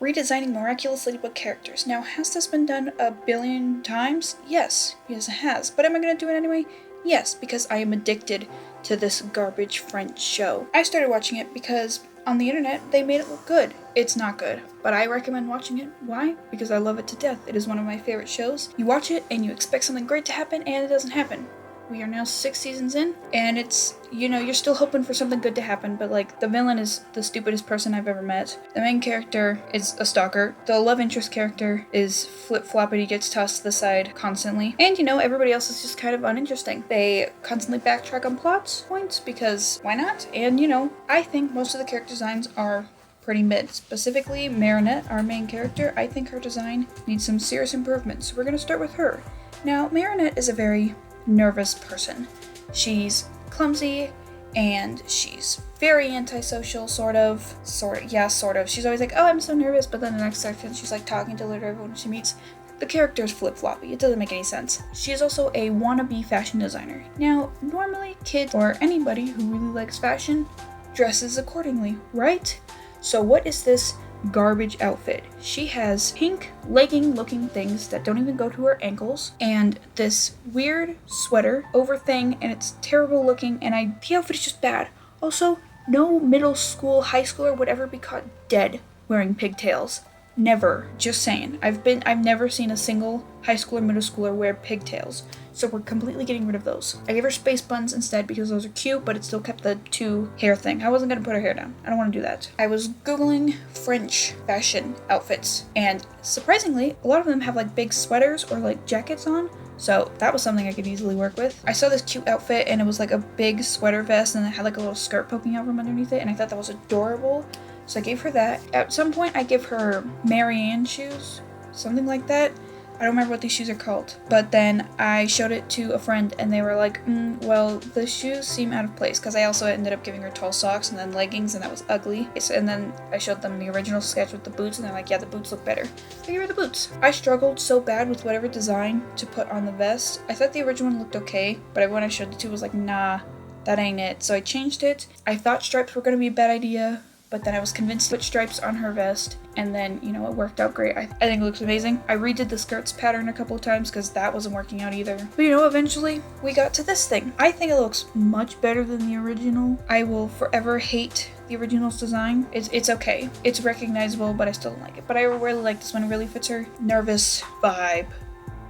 Redesigning Miraculous Ladybug characters. Now, has this been done a billion times? Yes, it has. But am I going to do it anyway? Yes, because I am addicted to this garbage French show. I started watching it because on the internet they made it look good. It's not good, but I recommend watching it. Why? Because I love it to death. It is one of my favorite shows. You watch it and you expect something great to happen and it doesn't happen. We are now 6 seasons in, and it's, you're still hoping for something good to happen, but like, the villain is the stupidest person I've ever met. The main character is a stalker. The love interest character is flip-flopping, he gets tossed to the side constantly. And everybody else is just kind of uninteresting. They constantly backtrack on plot points, because why not? And I think most of the character designs are pretty mid. Specifically, Marinette, our main character, I think her design needs some serious improvements. So we're gonna start with her. Now, Marinette is a very nervous person. She's clumsy and she's very antisocial, sort of. She's always like, oh, I'm so nervous, but then the next second she's like talking to literally everyone she meets. The character's flip-floppy. It doesn't make any sense. She is also a wannabe fashion designer. Now, normally kids or anybody who really likes fashion dresses accordingly, right? So what is this garbage outfit? She has pink legging looking things that don't even go to her ankles and this weird sweater over thing, and it's terrible looking, and the outfit is just bad. Also, no middle school, high schooler would ever be caught dead wearing pigtails. Never. Just saying. I've never seen a single high schooler, middle schooler wear pigtails. So we're completely getting rid of those. I gave her space buns instead because those are cute, but it still kept the 2 hair thing. I wasn't gonna put her hair down. I don't want to do that. I was Googling French fashion outfits, and surprisingly, a lot of them have like big sweaters or like jackets on. So that was something I could easily work with. I saw this cute outfit and it was like a big sweater vest and it had like a little skirt poking out from underneath it, and I thought that was adorable. So I gave her that. At some point I give her Marianne shoes, something like that. I don't remember what these shoes are called. But then I showed it to a friend and they were like, well, the shoes seem out of place, because I also ended up giving her tall socks and then leggings, and that was ugly. And then I showed them the original sketch with the boots and they're like, yeah, the boots look better. I gave her the boots. I struggled so bad with whatever design to put on the vest. I thought the original one looked okay, but everyone I showed it to was like, nah, that ain't it. So I changed it. I thought stripes were going to be a bad idea, but then I was convinced to put stripes on her vest, and then, it worked out great. I think it looks amazing. I redid the skirts pattern a couple of times because that wasn't working out either. But eventually we got to this thing. I think it looks much better than the original. I will forever hate the original's design. It's okay. It's recognizable, but I still don't like it. But I really like this one. It really fits her nervous vibe.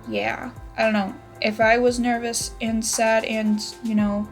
Yeah, I don't know. If I was nervous and sad and,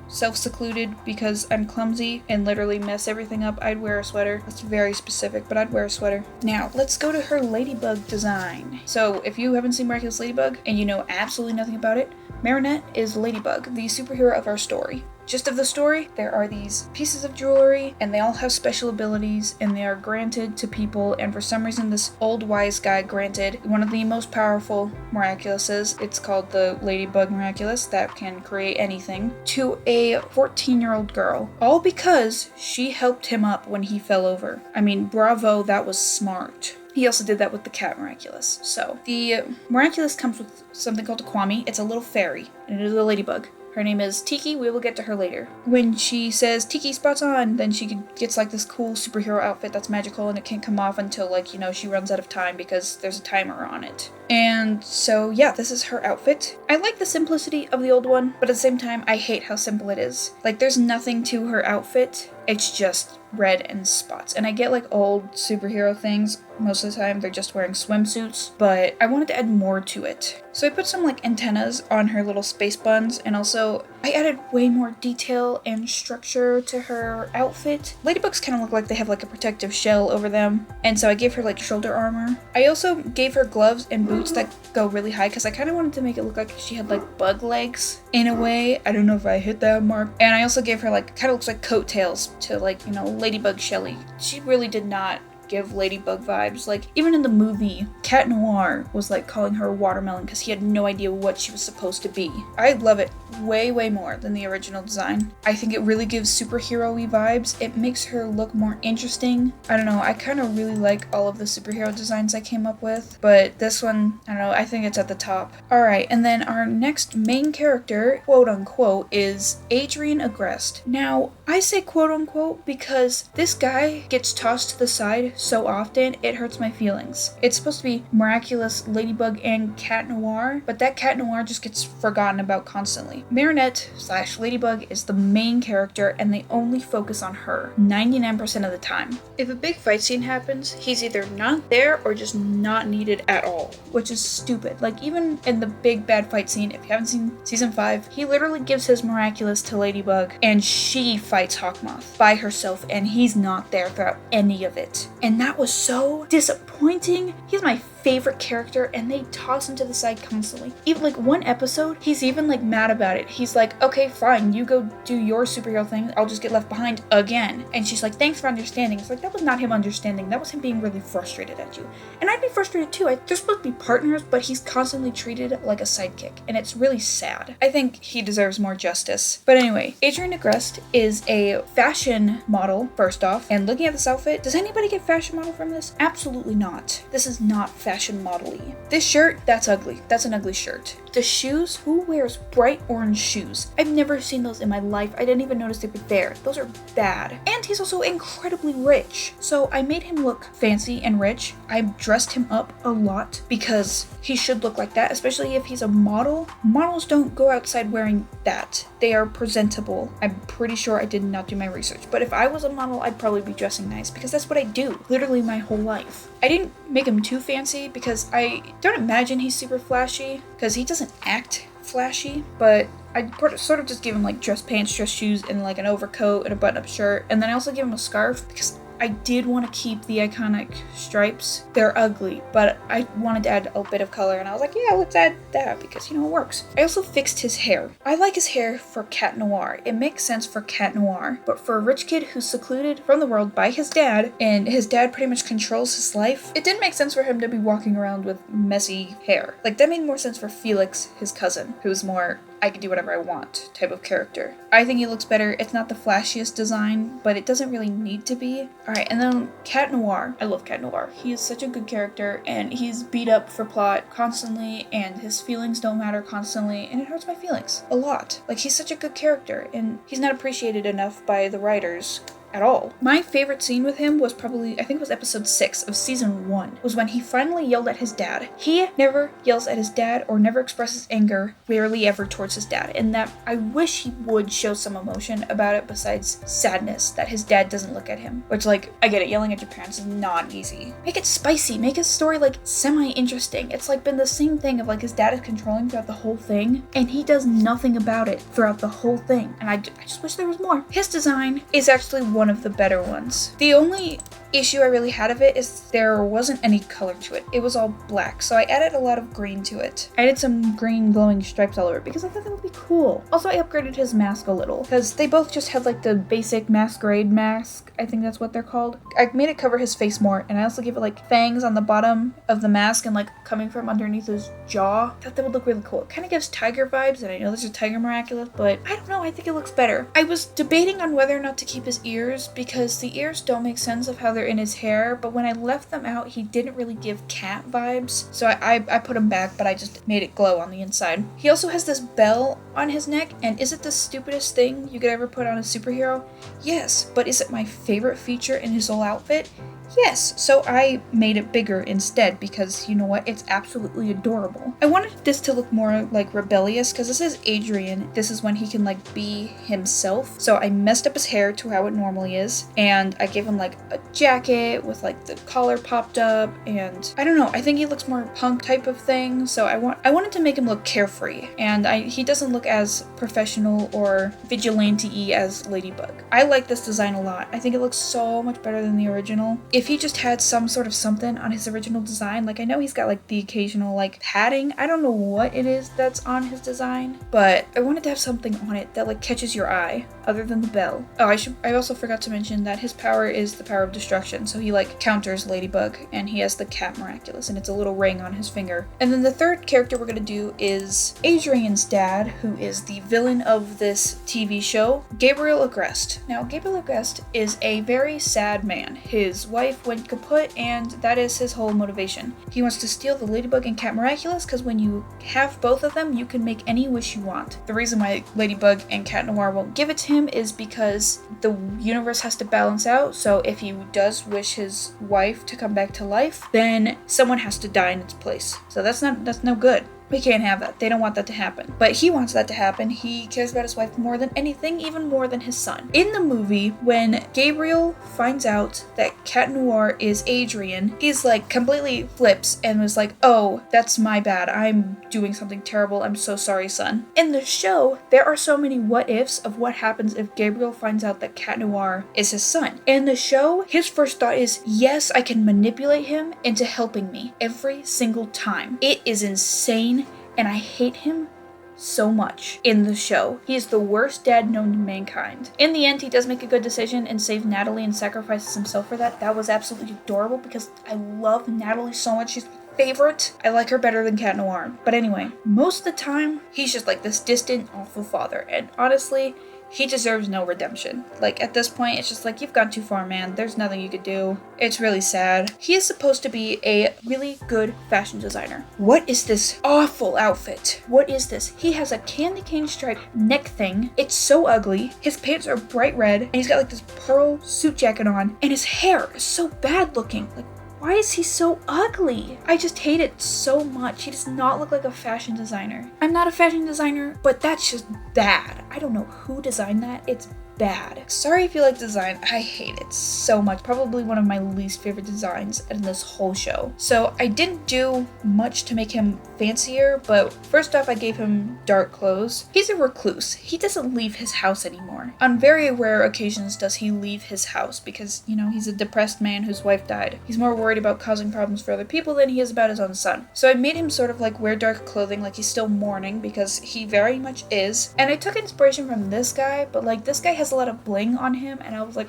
self-secluded because I'm clumsy and literally mess everything up, I'd wear a sweater. That's very specific, but I'd wear a sweater. Now, let's go to her ladybug design. So, if you haven't seen Miraculous Ladybug and you know absolutely nothing about it, Marinette is Ladybug, the superhero of our story. Gist of the story, there are these pieces of jewelry, and they all have special abilities, and they are granted to people, and for some reason this old wise guy granted one of the most powerful Miraculouses, it's called the Ladybug Miraculous, that can create anything, to a 14-year-old girl. All because she helped him up when he fell over. I mean, bravo, that was smart. He also did that with the cat Miraculous. So, the Miraculous comes with something called a kwami. It's a little fairy, and it is a ladybug. Her name is Tikki. We will get to her later. When she says, Tikki, spots on, then she gets like this cool superhero outfit that's magical, and it can't come off until she runs out of time because there's a timer on it. And so, yeah, this is her outfit. I like the simplicity of the old one, but at the same time, I hate how simple it is. Like, there's nothing to her outfit. It's just red and spots. And I get old superhero things. Most of the time they're just wearing swimsuits, but I wanted to add more to it. So I put some antennas on her little space buns, and also I added way more detail and structure to her outfit. Ladybugs kind of look like they have a protective shell over them, and so I gave her shoulder armor. I also gave her gloves and boots that go really high because I kind of wanted to make it look like she had bug legs in a way. I don't know if I hit that mark. And I also gave her kind of looks like coattails to Ladybug Shelly. She really did not give Ladybug vibes. Even in the movie, Cat Noir was calling her watermelon because he had no idea what she was supposed to be. I love it way, way more than the original design. I think it really gives superhero-y vibes. It makes her look more interesting. I don't know, I kind of really like all of the superhero designs I came up with, but this one, I don't know, I think it's at the top. Alright, and then our next main character, quote-unquote, is Adrien Agreste. Now, I say quote-unquote because this guy gets tossed to the side so often, it hurts my feelings. It's supposed to be Miraculous Ladybug and Cat Noir, but that Cat Noir just gets forgotten about constantly. Marinette / Ladybug is the main character and they only focus on her 99% of the time. If a big fight scene happens, he's either not there or just not needed at all, which is stupid. Like even in the big bad fight scene, if you haven't seen season 5, he literally gives his Miraculous to Ladybug and she fights Hawkmoth by herself and he's not there throughout any of it. And that was so disappointing. He's my favorite character and they toss him to the side constantly. Even like one episode, he's even like mad about it. He's like, okay, fine, you go do your superhero thing. I'll just get left behind again. And she's like, thanks for understanding. It's like, that was not him understanding. That was him being really frustrated at you. And I'd be frustrated too. They're supposed to be partners, but he's constantly treated like a sidekick. And it's really sad. I think he deserves more justice. But anyway, Adrien Agreste is a fashion model, first off. And looking at this outfit, does anybody get fashion model from this? Absolutely not. This is not fashion model-y. This shirt, that's ugly. That's an ugly shirt. The shoes, who wears bright orange shoes? I've never seen those in my life. I didn't even notice they were there. Those are bad. And he's also incredibly rich. So I made him look fancy and rich. I dressed him up a lot because he should look like that, especially if he's a model. Models don't go outside wearing that. They are presentable. I'm pretty sure I did not do my research, but if I was a model, I'd probably be dressing nice because that's what I do literally my whole life. I didn't make him too fancy because I don't imagine he's super flashy because he doesn't act flashy, but I sort of just give him like dress pants, dress shoes, and like an overcoat and a button-up shirt, and then I also give him a scarf because I did want to keep the iconic stripes. They're ugly, but I wanted to add a bit of color, and I was like, yeah, let's add that because, you know, it works. I also fixed his hair. I like his hair for Cat Noir. It makes sense for Cat Noir, but for a rich kid who's secluded from the world by his dad, and his dad pretty much controls his life, it didn't make sense for him to be walking around with messy hair. Like, that made more sense for Felix, his cousin, who's more I can do whatever I want type of character. I think he looks better. It's not the flashiest design, but it doesn't really need to be. Alright, and then Cat Noir. I love Cat Noir. He is such a good character, and he's beat up for plot constantly, and his feelings don't matter constantly, and it hurts my feelings a lot. Like, he's such a good character, and he's not appreciated enough by the writers at all. My favorite scene with him was probably, I think it was episode 6 of season 1, was when he finally yelled at his dad. He never yells at his dad or never expresses anger, rarely ever, towards his dad, and that I wish he would show some emotion about it besides sadness that his dad doesn't look at him. Which, like, I get it, yelling at your parents is not easy. Make it spicy, make his story like semi-interesting. It's like been the same thing of like his dad is controlling throughout the whole thing and he does nothing about it throughout the whole thing, and I just wish there was more. His design is actually one of the better ones. The only issue I really had of it is there wasn't any color to it. It was all black, so I added a lot of green to it. I added some green glowing stripes all over because I thought that would be cool. Also, I upgraded his mask a little because they both just had like the basic masquerade mask. I think that's what they're called. I made it cover his face more, and I also gave it like fangs on the bottom of the mask and like coming from underneath his jaw. I thought that would look really cool. It kind of gives tiger vibes, and I know there's a tiger Miraculous, but I don't know, I think it looks better. I was debating on whether or not to keep his ears because the ears don't make sense of how they're in his hair, but when I left them out, he didn't really give cat vibes, so I put him back, but I just made it glow on the inside. He also has this bell on his neck, and is it the stupidest thing you could ever put on a superhero? Yes, but is it my favorite feature in his whole outfit? Yes, so I made it bigger instead because, you know what, it's absolutely adorable. I wanted this to look more like rebellious because this is Adrien. This is when he can like be himself. So I messed up his hair to how it normally is, and I gave him like a jacket with like the collar popped up, and I don't know, I think he looks more punk type of thing. So I wanted to make him look carefree, and he doesn't look as professional or vigilante-y as Ladybug. I like this design a lot. I think it looks so much better than the original. If he just had some sort of something on his original design, like I know he's got like the occasional like padding, I don't know what it is that's on his design, but I wanted to have something on it that like catches your eye other than the bell. Oh, I also forgot to mention that his power is the power of destruction, so he like counters Ladybug, and he has the Cat Miraculous, and it's a little ring on his finger. And then the third character we're gonna do is Adrien's dad, who is the villain of this TV show, Gabriel Agreste. Now, Gabriel Agreste is a very sad man. His wife went kaput, and that is his whole motivation. He wants to steal the Ladybug and Cat Miraculous because when you have both of them, you can make any wish you want. The reason why Ladybug and Cat Noir won't give it to him is because the universe has to balance out. So if he does wish his wife to come back to life, then someone has to die in its place. So that's no good. We can't have that. They don't want that to happen. But he wants that to happen. He cares about his wife more than anything, even more than his son. In the movie, when Gabriel finds out that Cat Noir is Adrien, he's like completely flips and was like, oh, that's my bad. I'm doing something terrible. I'm so sorry, son. In the show, there are so many what ifs of what happens if Gabriel finds out that Cat Noir is his son. In the show, his first thought is, yes, I can manipulate him into helping me every single time. It is insane. And I hate him so much in the show. He is the worst dad known to mankind. In the end, he does make a good decision and save Natalie and sacrifices himself for that. That was absolutely adorable because I love Natalie so much. She's my favorite. I like her better than Cat Noir. But anyway, most of the time, he's just like this distant, awful father. And honestly, he deserves no redemption. Like, at this point, it's just like, you've gone too far, man. There's nothing you could do. It's really sad. He is supposed to be a really good fashion designer. What is this awful outfit? What is this? He has a candy cane striped neck thing. It's so ugly. His pants are bright red, and he's got like this pearl suit jacket on, and his hair is so bad looking. Like, why is he so ugly? I just hate it so much. He does not look like a fashion designer. I'm not a fashion designer, but that's just bad. I don't know who designed that. It's bad. Sorry if you like design. I hate it so much. Probably one of my least favorite designs in this whole show. So I didn't do much to make him fancier, but first off, I gave him dark clothes. He's a recluse. He doesn't leave his house anymore. On very rare occasions does he leave his house because, you know, he's a depressed man whose wife died. He's more worried about causing problems for other people than he is about his own son. So I made him sort of like wear dark clothing, like he's still mourning, because he very much is. And I took inspiration from this guy, but like this guy has a lot of bling on him, and I was like,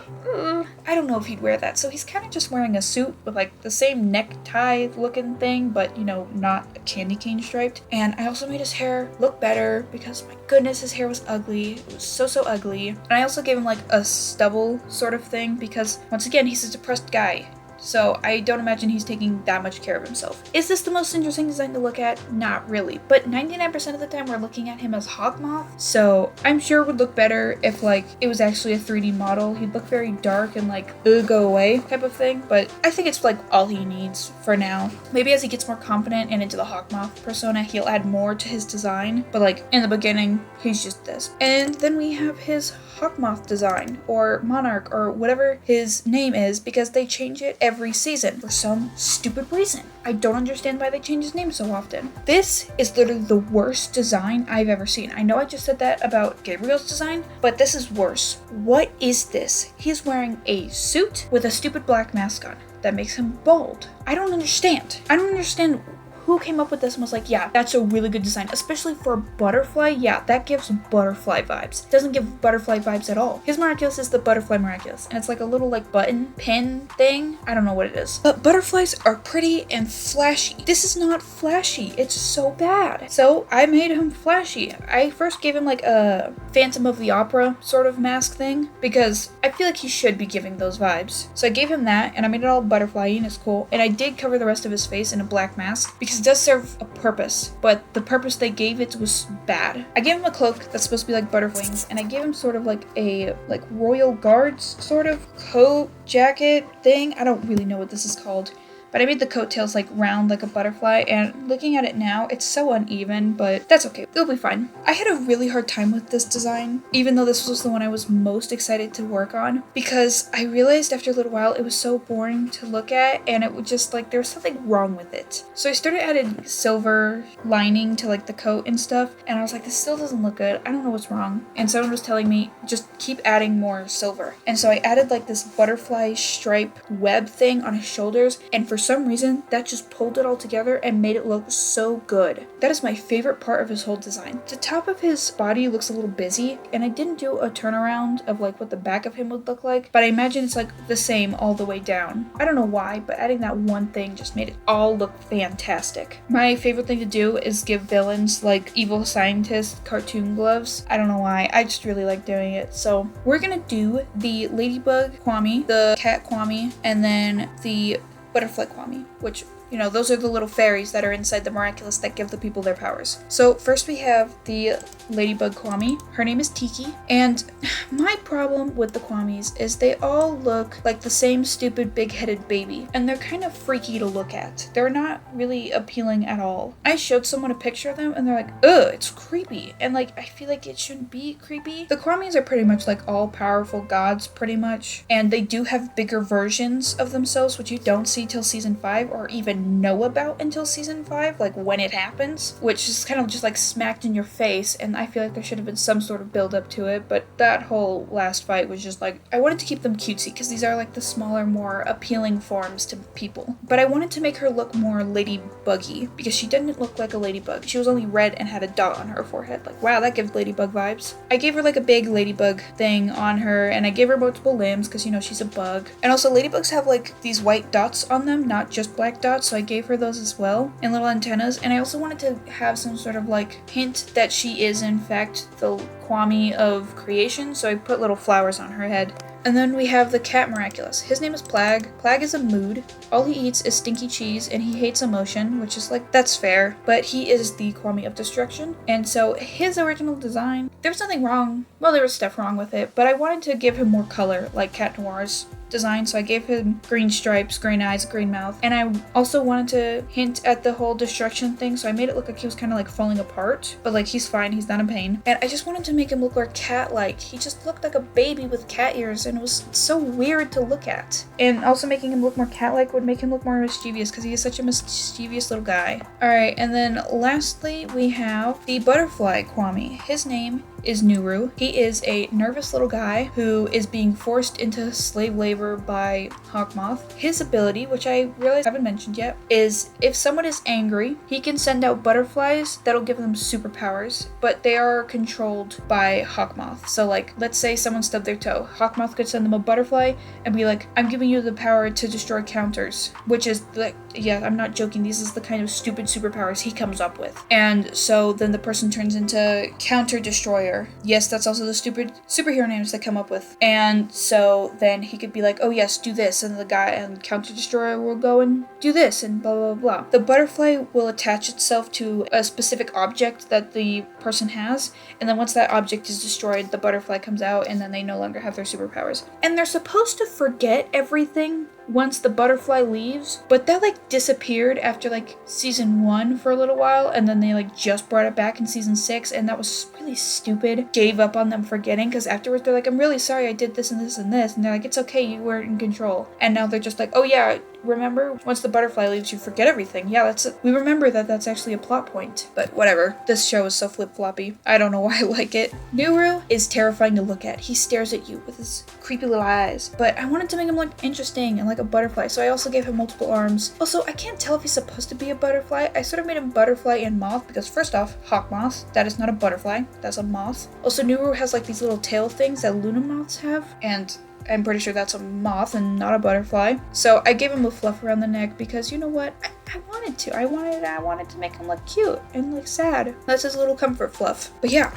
I don't know if he'd wear that. So he's kind of just wearing a suit with like the same necktie looking thing, but you know, not a candy cane striped. And I also made his hair look better because my goodness, his hair was ugly. It was so ugly. And I also gave him like a stubble sort of thing because once again, he's a depressed guy. So I don't imagine he's taking that much care of himself. Is this the most interesting design to look at? Not really. But 99% of the time we're looking at him as Hawkmoth. So I'm sure it would look better if like it was actually a 3D model. He'd look very dark and like, go away type of thing. But I think it's like all he needs for now. Maybe as he gets more confident and into the Hawkmoth persona, he'll add more to his design. But like in the beginning, he's just this. And then we have his Hawkmoth design or Monarch or whatever his name is because they change it every season for some stupid reason. I don't understand why they change his name so often. This is literally the worst design I've ever seen. I know I just said that about Gabriel's design, but this is worse. What is this? He's wearing a suit with a stupid black mask on that makes him bald. I don't understand. I don't understand who came up with this and was like, yeah, that's a really good design, especially for a butterfly. Yeah, that gives butterfly vibes. It doesn't give butterfly vibes at all. His Miraculous is the butterfly Miraculous, and it's like a little like button pin thing. I don't know what it is. But butterflies are pretty and flashy. This is not flashy. It's so bad. So I made him flashy. I first gave him like a Phantom of the Opera sort of mask thing because I feel like he should be giving those vibes. So I gave him that and I made it all butterfly-y and it's cool. And I did cover the rest of his face in a black mask because it does serve a purpose, but the purpose they gave it was bad. I gave him a cloak that's supposed to be like butterfly wings, and I gave him sort of like a royal guards sort of coat jacket thing. I don't really know what this is called. But I made the coattails like round like a butterfly, and looking at it now, it's so uneven, but that's okay. It'll be fine. I had a really hard time with this design, even though this was the one I was most excited to work on, because I realized after a little while it was so boring to look at, and it would just like, there was something wrong with it. So I started adding silver lining to like the coat and stuff, and I was like, this still doesn't look good. I don't know what's wrong. And someone was telling me, just keep adding more silver. And so I added like this butterfly stripe web thing on his shoulders, and for some reason that just pulled it all together and made it look so good. That is my favorite part of his whole design. The top of his body looks a little busy, and I didn't do a turnaround of like what the back of him would look like, but I imagine it's like the same all the way down. I don't know why, but adding that one thing just made it all look fantastic. My favorite thing to do is give villains like evil scientist cartoon gloves. I don't know why, I just really like doing it. So we're gonna do the ladybug kwami, the cat kwami, and then the butterfly kwami, which You know, those are the little fairies that are inside the Miraculous that give the people their powers. So first we have the Ladybug Kwami. Her name is Tikki. And my problem with the Kwamis is they all look like the same stupid big-headed baby. And they're kind of freaky to look at. They're not really appealing at all. I showed someone a picture of them and they're like, ugh, it's creepy. And like, I feel like it shouldn't be creepy. The Kwamis are pretty much like all powerful gods, pretty much. And they do have bigger versions of themselves, which you don't see till season 5 or even know about until season 5, like when it happens, which is kind of just like smacked in your face. And I feel like there should have been some sort of build up to it, but that whole last fight was just like, I wanted to keep them cutesy because these are like the smaller, more appealing forms to people. But I wanted to make her look more ladybuggy because she didn't look like a ladybug. She was only red and had a dot on her forehead. Like, wow, that gives ladybug vibes. I gave her like a big ladybug thing on her, and I gave her multiple limbs because, you know, she's a bug. And also ladybugs have like these white dots on them, not just black dots, so I gave her those as well, and little antennas. And I also wanted to have some sort of like hint that she is in fact the Kwami of creation, so I put little flowers on her head. And then we have the cat Miraculous. His name is Plagg. Plagg is a mood. All he eats is stinky cheese and he hates emotion, which is like, that's fair. But he is the Kwami of destruction. And so his original design, there was nothing wrong. Well, there was stuff wrong with it, but I wanted to give him more color like Cat Noir's design, so I gave him green stripes, green eyes, green mouth, and I also wanted to hint at the whole destruction thing, so I made it look like he was kind of like falling apart, but like he's fine, he's not in pain. And I just wanted to make him look more cat-like. He just looked like a baby with cat ears, and it was so weird to look at. And also making him look more cat-like would make him look more mischievous because he is such a mischievous little guy. Alright, and then lastly we have the butterfly Kwami. His name is Nooroo. He is a nervous little guy who is being forced into slave labor by Hawkmoth. His ability, which I realize I haven't mentioned yet, is if someone is angry, he can send out butterflies that'll give them superpowers, but they are controlled by Hawkmoth. So like, let's say someone stubbed their toe. Hawkmoth could send them a butterfly and be like, I'm giving you the power to destroy counters, which is like, yeah, I'm not joking. These is the kind of stupid superpowers he comes up with. And so then the person turns into Counter Destroyer. Yes, that's also the stupid superhero names they come up with. And so then he could be like, oh yes, do this, and the guy and Counter Destroyer will go and do this, and blah blah blah. The butterfly will attach itself to a specific object that the person has, and then once that object is destroyed, the butterfly comes out, and then they no longer have their superpowers. And they're supposed to forget everything once the butterfly leaves, but that like disappeared after like season 1 for a little while, and then they like just brought it back in season 6, and that was really stupid. Gave up on them forgetting, because afterwards they're like, I'm really sorry I did this and this and this, and they're like, it's okay, you were in control. And now they're just like, oh yeah, remember, once the butterfly leaves, you forget everything. Yeah, we remember that that's actually a plot point. But whatever, this show is so flip-floppy. I don't know why I like it. Nooroo is terrifying to look at. He stares at you with his creepy little eyes. But I wanted to make him look interesting and like a butterfly, so I also gave him multiple arms. Also, I can't tell if he's supposed to be a butterfly. I sort of made him butterfly and moth, because first off, Hawkmoth, that is not a butterfly, that's a moth. Also, Nooroo has like these little tail things that Luna moths have, and I'm pretty sure that's a moth and not a butterfly. So I gave him a fluff around the neck because, you know what, I wanted to. I wanted to make him look cute and like sad. That's his little comfort fluff. But yeah,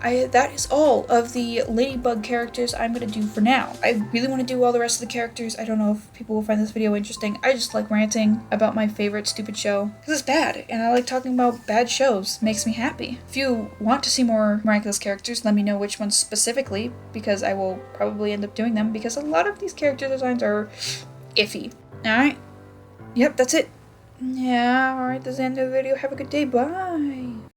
that is all of the Ladybug characters I'm going to do for now. I really want to do all the rest of the characters. I don't know if people will find this video interesting. I just like ranting about my favorite stupid show, because it's bad, and I like talking about bad shows. Makes me happy. If you want to see more Miraculous characters, let me know which ones specifically, because I will probably end up doing them, because a lot of these character designs are iffy. Alright. Yep, that's it. Yeah, alright, that's the end of the video. Have a good day. Bye.